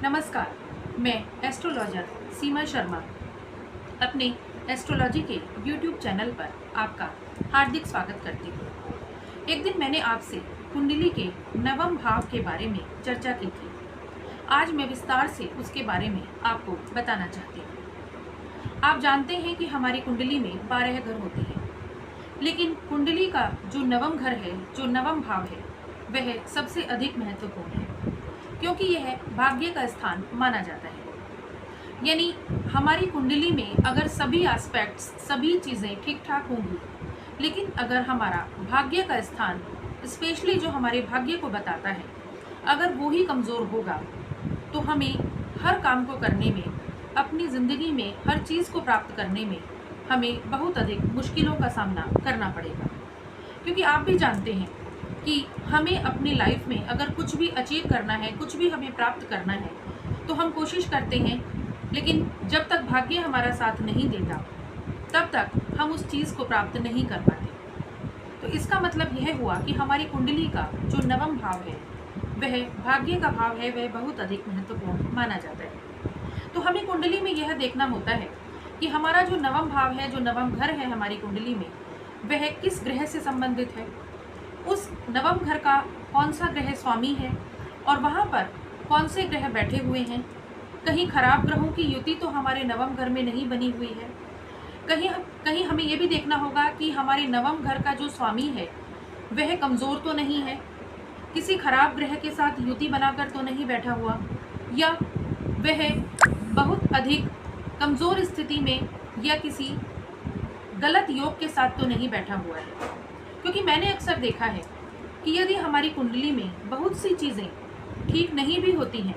नमस्कार, मैं एस्ट्रोलॉजर सीमा शर्मा अपने एस्ट्रोलॉजी के YouTube चैनल पर आपका हार्दिक स्वागत करती हूँ। एक दिन मैंने आपसे कुंडली के नवम भाव के बारे में चर्चा की थी। आज मैं विस्तार से उसके बारे में आपको बताना चाहती हूँ। आप जानते हैं कि हमारी कुंडली में 12 घर होते हैं, लेकिन कुंडली का जो नवम घर है, जो नवम भाव है, वह सबसे अधिक महत्वपूर्ण है, क्योंकि यह भाग्य का स्थान माना जाता है। यानी हमारी कुंडली में अगर सभी एस्पेक्ट्स, सभी चीज़ें ठीक ठाक होंगी, लेकिन अगर हमारा भाग्य का स्थान, स्पेशली जो हमारे भाग्य को बताता है, अगर वो ही कमज़ोर होगा, तो हमें हर काम को करने में, अपनी ज़िंदगी में हर चीज़ को प्राप्त करने में हमें बहुत अधिक मुश्किलों का सामना करना पड़ेगा। क्योंकि आप भी जानते हैं कि हमें अपनी लाइफ में अगर कुछ भी अचीव करना है, कुछ भी हमें प्राप्त करना है, तो हम कोशिश करते हैं, लेकिन जब तक भाग्य हमारा साथ नहीं देता, तब तक हम उस चीज़ को प्राप्त नहीं कर पाते। तो इसका मतलब यह हुआ कि हमारी कुंडली का जो नवम भाव है, वह भाग्य का भाव है, वह बहुत अधिक महत्वपूर्ण माना जाता है। तो हमें कुंडली में यह देखना होता है कि हमारा जो नवम भाव है, जो नवम घर है हमारी कुंडली में, वह किस ग्रह से संबंधित है, उस नवम घर का कौन सा ग्रह स्वामी है और वहाँ पर कौन से ग्रह बैठे हुए हैं। कहीं खराब ग्रहों की युति तो हमारे नवम घर में नहीं बनी हुई है। कहीं हमें ये भी देखना होगा कि हमारे नवम घर का जो स्वामी है वह कमज़ोर तो नहीं है, किसी खराब ग्रह के साथ युति बनाकर तो नहीं बैठा हुआ, या वह बहुत अधिक कमज़ोर स्थिति में या किसी गलत योग के साथ तो नहीं बैठा हुआ है। क्योंकि मैंने अक्सर देखा है कि यदि हमारी कुंडली में बहुत सी चीज़ें ठीक नहीं भी होती हैं,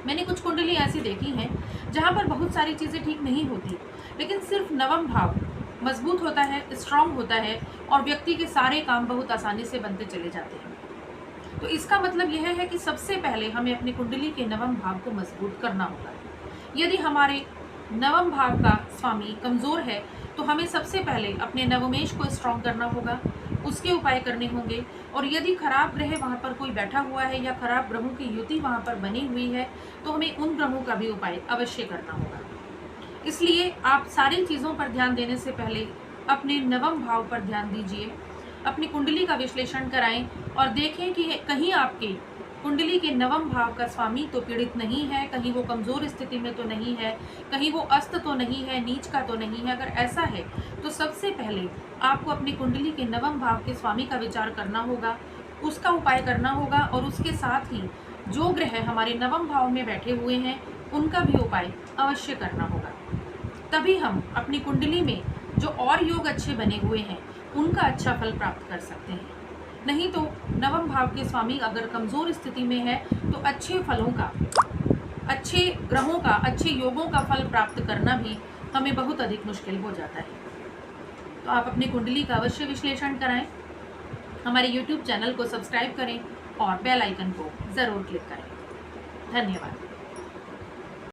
मैंने कुछ कुंडली ऐसी देखी हैं जहाँ पर बहुत सारी चीज़ें ठीक नहीं होती, लेकिन सिर्फ नवम भाव मजबूत होता है, स्ट्रांग होता है और व्यक्ति के सारे काम बहुत आसानी से बनते चले जाते हैं। तो इसका मतलब यह है कि सबसे पहले हमें अपनी कुंडली के नवम भाव को मजबूत करना होगा। यदि हमारे नवम भाव का स्वामी कमज़ोर है, तो हमें सबसे पहले अपने नवमेश को स्ट्रॉन्ग करना होगा, उसके उपाय करने होंगे। और यदि खराब ग्रह वहाँ पर कोई बैठा हुआ है या खराब ग्रहों की युति वहाँ पर बनी हुई है, तो हमें उन ग्रहों का भी उपाय अवश्य करना होगा। इसलिए आप सारी चीज़ों पर ध्यान देने से पहले अपने नवम भाव पर ध्यान दीजिए, अपनी कुंडली का विश्लेषण कराएं और देखें कि कहीं आपके कुंडली के नवम भाव का स्वामी तो पीड़ित नहीं है, कहीं वो कमज़ोर स्थिति में तो नहीं है, कहीं वो अस्त तो नहीं है, नीच का तो नहीं है। अगर ऐसा है तो सबसे पहले आपको अपनी कुंडली के नवम भाव के स्वामी का विचार करना होगा, उसका उपाय करना होगा और उसके साथ ही जो ग्रह हमारे नवम भाव में बैठे हुए हैं उनका भी उपाय अवश्य करना होगा। तभी हम अपनी कुंडली में जो और योग अच्छे बने हुए हैं उनका अच्छा फल प्राप्त कर सकते हैं। नहीं तो नवम भाव के स्वामी अगर कमज़ोर स्थिति में है, तो अच्छे फलों का, अच्छे ग्रहों का, अच्छे योगों का फल प्राप्त करना भी हमें बहुत अधिक मुश्किल हो जाता है। तो आप अपनी कुंडली का अवश्य विश्लेषण कराएं, हमारे YouTube चैनल को सब्सक्राइब करें और बेल आइकन को ज़रूर क्लिक करें। धन्यवाद।